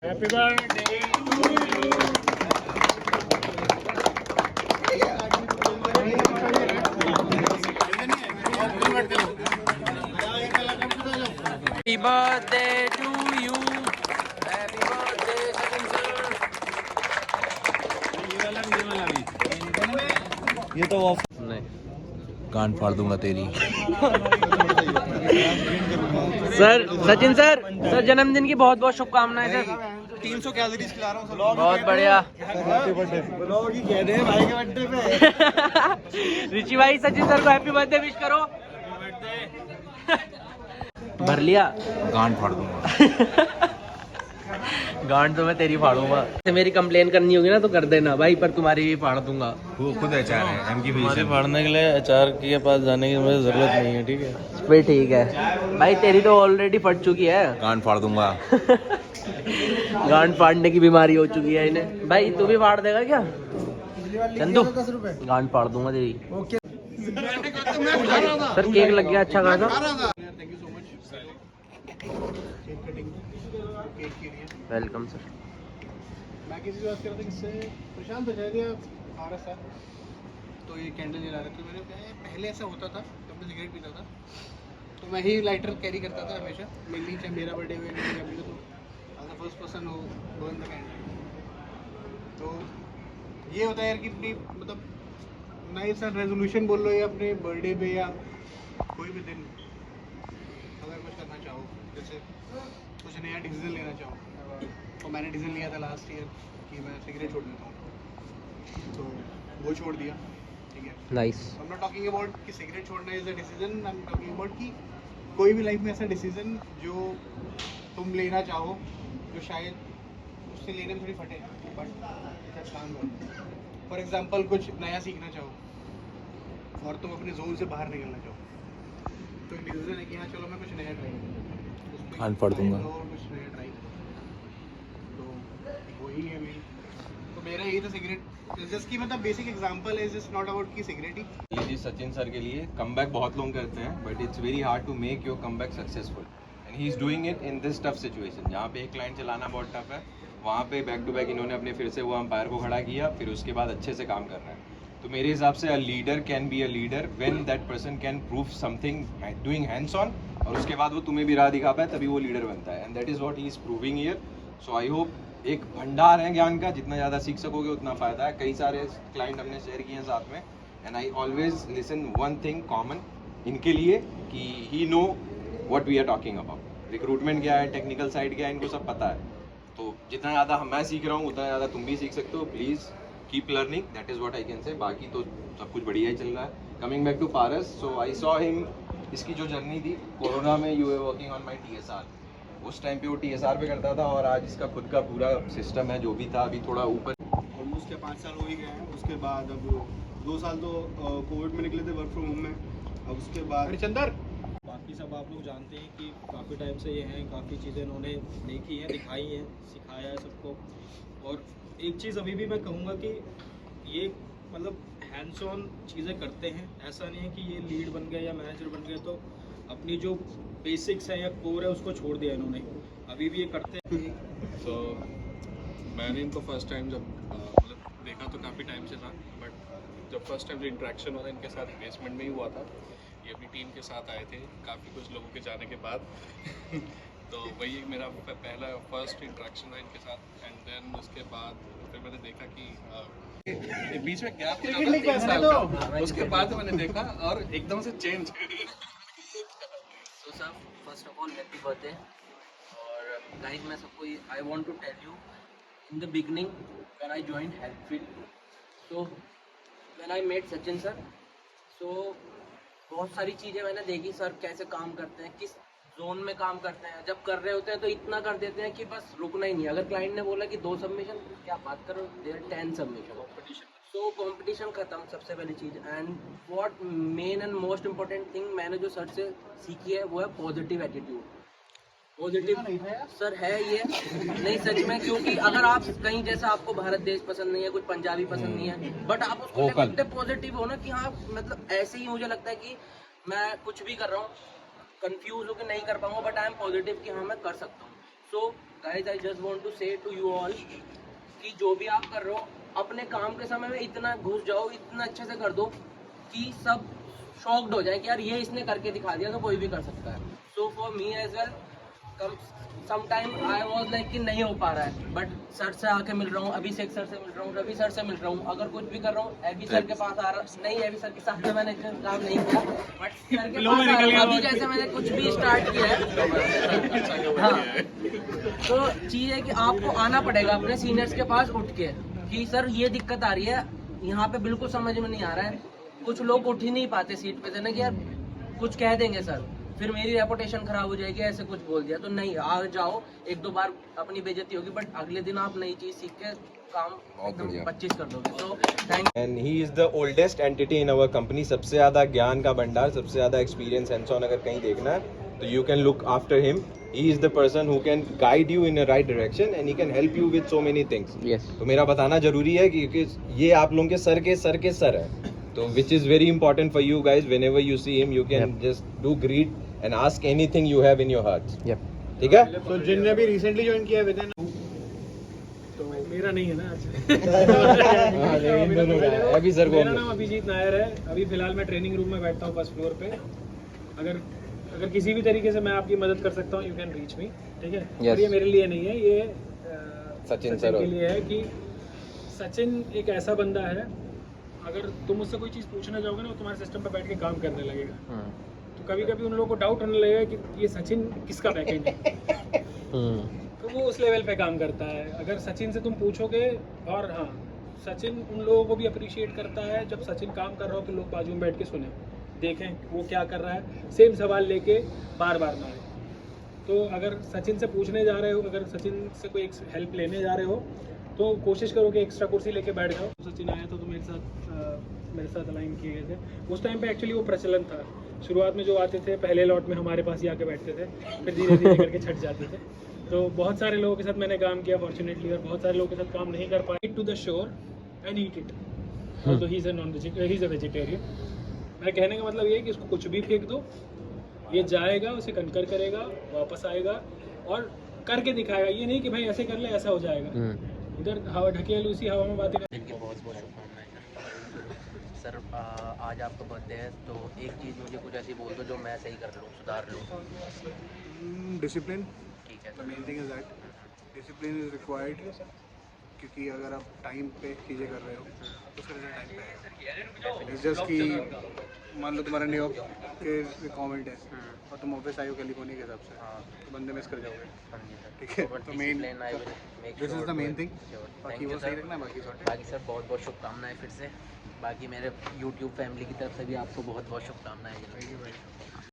Happy birthday to you. Happy birthday to you. Happy birthday Sachin sir. ये तो of नहीं कान फाड़ दूंगा तेरी। सर सचिन सर सर जन्मदिन की बहुत बहुत शुभकामनाएं सर। 300 कैलोरीज खिला रहा हूँ। बहुत बढ़िया। ब्लॉग ही कह दे भाई के बर्थडे पे। ऋषि भाई सचिन सर को हैप्पी बर्थडे विश करो। भर लिया। कान फाड़ दूंगा। गांड तो मैं तेरी फाड़ूंगा। मेरी कंप्लेन करनी होगी ना तो कर देना भाई, पर तुम्हारी भी फाड़ दूंगा। वो खुद एचआर है एम की हमारे फाड़ने के लिए एचआर के पास जाने की मुझे जरूरत नहीं है, ठीक है फिर ठीक है भाई, तेरी तो ऑलरेडी फट चुकी है। कान फाड़ दूंगा। गांड फाड़ने की बीमारी हो चुकी है इन्हें। भाई तू भी फाड़ देगा क्या चंदू? गांड फाड़ दूंगा तेरी। सर केक लग गया अच्छा खासा। Welcome sir. मैं किसी बात करता इससे प्रशांत बचा दिया RS है तो ये कैंडल जला रहे थे। मैंने कहा पहले ऐसा होता था जब मैं सिगरेट पीता था तो मैं ही लाइटर कैरी करता था हमेशा। मेनली चाहे मेरा बर्थडे हुए मेरी फैमिली का, तो एज द फर्स्ट पर्सन हो बर्न द कैंडल। तो ये होता है यार कि अपनी मतलब नए सा रेजोल्यूशन बोल लो या अपने बर्थडे पे या कोई भी दिन अगर कुछ करना चाहो, जैसे कुछ नया डिसीजन लेना चाहो, तो मैंने डिसीजन लिया था लास्ट ईयर कि मैं सिगरेट छोड़ देता हूँ, तो वो छोड़ दिया। ठीक है, nice. I am not talking about कि सिगरेट छोड़ना is a decision, I am talking about कि कोई भी लाइफ में ऐसा डिसीजन जो तुम लेना चाहो जो शायद उससे लेने में थोड़ी फटे बट फॉर एग्जांपल कुछ नया सीखना चाहो और तुम अपने जोन से बाहर निकलना चाहो, तो एक डिसीजन है कि हाँ चलो मैं कुछ नया ट्राई करूँ, कान फाड़ दूंगा। और कुछ नया ट्राई तो वही है मेरी। तो मेरा यही था सिगरेट जस्ट की मतलब बेसिक एग्जांपल है, जस्ट नॉट अबाउट की सिगरेट ही। जी सचिन सर के लिए कमबैक बहुत लोग करते हैं but it's very hard to make your comeback successful and he is doing it in this tough situation. जहाँ पे एक क्लाइंट चलाना बहुत टफ है, वहाँ पे बैक टू बैक इन्होंने अपने फिर से वो अंपायर को खड़ा किया, फिर उसके बाद अच्छे से काम कर रहा है। तो मेरे हिसाब से a leader can be a leader when that person can prove something doing hands on, और उसके बाद वो तुम्हें भी राह दिखा पाए, तभी वो लीडर बनता है and that is what he is proving here. So I hope एक भंडार है ज्ञान का, जितना ज़्यादा सीख सकोगे उतना फ़ायदा है। कई सारे क्लाइंट हमने शेयर किए हैं साथ में and I always listen one thing common इनके लिए कि he know what we are talking about. Recruitment क्या है, टेक्निकल साइड क्या है, इनको सब पता है। तो जितना ज़्यादा मैं सीख रहा हूँ उतना ज़्यादा तुम भी सीख सकते हो। Please keep learning, that is what I can say. बाकी तो सब कुछ बढ़िया ही चल रहा है। Coming back to Paras, so I saw him, इसकी जो जर्नी थी कोरोना में, you were working on my TSR। उस टाइम पे वो TSR पे करता था और आज इसका खुद का पूरा सिस्टम है जो भी था, अभी थोड़ा ऊपर। ऑलमोस्ट क्या 5 साल हो ही गए हैं। उसके बाद अब 2 साल तो कोविड में निकले थे वर्क फ्रॉम होम में। अब उसके बाद हरिचंदर बाकी सब आप लोग जानते हैं कि काफ़ी टाइम से ये हैं, काफ़ी चीज़ें इन्होंने देखी हैं, दिखाई हैं, सिखाया है सबको। और एक चीज़ अभी भी मैं कहूँगा कि ये मतलब हैंड्स ऑन चीज़ें करते हैं। ऐसा नहीं है कि ये लीड बन गए या मैनेजर बन गए तो अपनी जो बेसिक्स है या कोर है उसको छोड़ दिया इन्होंने, अभी भी ये करते हैं। तो मैंने इनको फर्स्ट टाइम जब मतलब देखा तो काफ़ी टाइम से था, बट जब फर्स्ट टाइम जो इंटरेक्शन हुआ था इनके साथ इन्वेस्टमेंट में ही हुआ था। ये अपनी टीम के साथ आए थे काफ़ी कुछ लोगों के जाने के बाद तो वही मेरा पहला फर्स्ट इंटरेक्शन था इनके साथ। एंड देन उसके बाद फिर मैंने देखा कि बीच में गैप था 3 साल का, उसके बाद मैंने देखा और एकदम से चेंज। तो sir first of all happy birthday. और गाइस मैं सबको I want to tell you in the beginning when I joined Helpfield, so when I met Sachin sir, so बहुत सारी चीज़ें मैंने देखी सर कैसे काम करते हैं, किस जोन में काम करते हैं। जब कर रहे होते हैं तो इतना कर देते हैं कि बस रुकना ही नहीं। अगर क्लाइंट ने बोला कि 2 सबमिशन, क्या बात करो, there 10 submission competition. So competition खत्म, सबसे पहली चीज़। And what main and most important thing मैंने जो सर से सीखी है वो है पॉजिटिव एटीट्यूड। पॉजिटिव सर है ये नहीं सच में, क्योंकि अगर आप कहीं जैसा आपको भारत देश पसंद नहीं है, कुछ पंजाबी पसंद नहीं है, बट आप उसको पॉजिटिव हो ना कि हाँ मतलब ऐसे ही मुझे लगता है कि मैं कुछ भी कर रहा हूँ कंफ्यूज हो कि नहीं कर पाऊंगा, बट आई एम पॉजिटिव कि हाँ मैं कर सकता हूँ। So guys I just want to say to you all कि जो भी आप कर रहे हो अपने काम के समय में इतना घुस जाओ, इतना अच्छे से कर दो कि सब शॉक्ड हो जाए कि यार ये इसने करके दिखा दिया तो कोई भी कर सकता है. So for me as well sometime I was like कि नहीं हो पा रहा है, बट सर से आके मिल रहा हूँ, अभिषेक सर से मिल रहा हूँ, रवि सर से मिल रहा हूँ, अगर कुछ भी कर रहा हूँ एबी सर के पास आ रहा नहीं, एबी सर के साथ तो मैंने काम नहीं किया, बट सर के पास आ रहा हूँ अभी जैसे मैंने कुछ भी स्टार्ट किया है. हाँ, तो चीज़ है कि आपको आना पड़ेगा अपने सीनियर्स के पास उठ के कि सर ये दिक्कत आ रही है, यहाँ पे बिल्कुल समझ में नहीं आ रहा है. कुछ लोग उठ ही नहीं पाते सीट पे से ना कि यार कुछ कह देंगे सर, फिर मेरी रेपुटेशन खराब हो जाएगी, ऐसे कुछ बोल दिया तो नहीं. आ जाओ, एक दो बार अपनी बेइज्जती होगी, बट अगले दिन आप नई चीज सीख के काम एकदम 25 कर दोगे. So thank you. And he is the oldest entity in our company. सबसे ज़्यादा ज्ञान का भंडार, सबसे ज़्यादा एक्सपीरियंस हैंड्स ऑन अगर कहीं देखना है तो you can look after him. He is the person who can guide you in a right direction and he can help you with so many things. तो मेरा बताना जरूरी है क्योंकि ये आप लोगों के सर है. तो which is very important for you guys. When ever you see him you can just do greet and ask anything you have in your heart. ठीक है? तो जिनने भी रिसेंटली ज्वाइन किया विद इन तो मेरा नहीं है ना आज. अभी सर को मेरा नाम अभिजीत नायर है. अभी फिलहाल मैं ट्रेनिंग रूम में बैठता हूँ फर्स्ट फ्लोर पे. अगर किसी भी तरीके से मैं आपकी मदद कर सकता हूँ यू कैन रीच मी. ठीक है? और ये मेरे लिए नहीं है, ये सचिन सर के लिए है कि सचिन एक ऐसा बंदा है, अगर तुम उससे कोई चीज़ पूछना चाहोगे ना वो तुम्हारे सिस्टम पर बैठ के काम करने लगेगा. तो कभी कभी उन लोगों को डाउट होने लगेगा कि ये सचिन किसका बैकएंड है. तो वो उस लेवल पे काम करता है. अगर सचिन से तुम पूछोगे, और हाँ सचिन उन लोगों को भी अप्रिशिएट करता है जब सचिन काम कर रहा हो तो लोग बाजू में बैठ के सुने, देखें वो क्या कर रहा है, सेम सवाल लेके बार बार ना आए. तो अगर सचिन से पूछने जा रहे हो, अगर सचिन से कोई हेल्प लेने जा रहे हो तो कोशिश करो कि एक्स्ट्रा कुर्सी लेके बैठ जाओ. सचिन आया था तो मेरे साथ अलाइन किए गए थे. उस टाइम पे एक्चुअली वो प्रचलन था. शुरुआत में जो आते थे पहले लॉट में हमारे पास ही आके बैठते थे, फिर धीरे धीरे करके छट जाते थे. तो बहुत सारे लोगों के साथ मैंने काम किया फॉर्चुनेटली, और बहुत सारे लोगों के साथ काम नहीं कर पाए. To the shore and eat it. तो ही इज़ अ वेजिटेरियन. मैं कहने का मतलब ये है कि उसको कुछ भी फेंक दो, ये जाएगा, उसे कंकर करेगा, वापस आएगा और करके दिखाएगा. ये नहीं कि भाई ऐसे कर ले ऐसा हो जाएगा. इधर हवा ढकेल, उसी हवा में बातें कर. बहुत बहुत शुभकामनाएं सर. आज आपका बर्थडे है तो एक चीज़ मुझे कुछ ऐसी बोल दो जो मैं सही कर लूँ, सुधार लूँ. डिसिप्लिन. ठीक है. The main thing is that discipline is required, क्योंकि अगर आप टाइम पे चीज़ें कर रहे हो तो फिर टाइम पे आएगा. इट्स जस्ट कि मान लो तुम्हारा न्यूयॉर्क के रिक्वायरमेंट है और तुम ऑफिस आए हो कैलिफोर्निया के हिसाब से, तो बंदे मिस कर जाओगे. ठीक है? तो main this is the main thing. बाकी वो सही रखना है. बाकी सर बहुत बहुत शुभकामनाएं फिर से. बाकी मेरे YouTube फैमिली की तरफ से भी आपको बहुत बहुत शुभकामनाएं.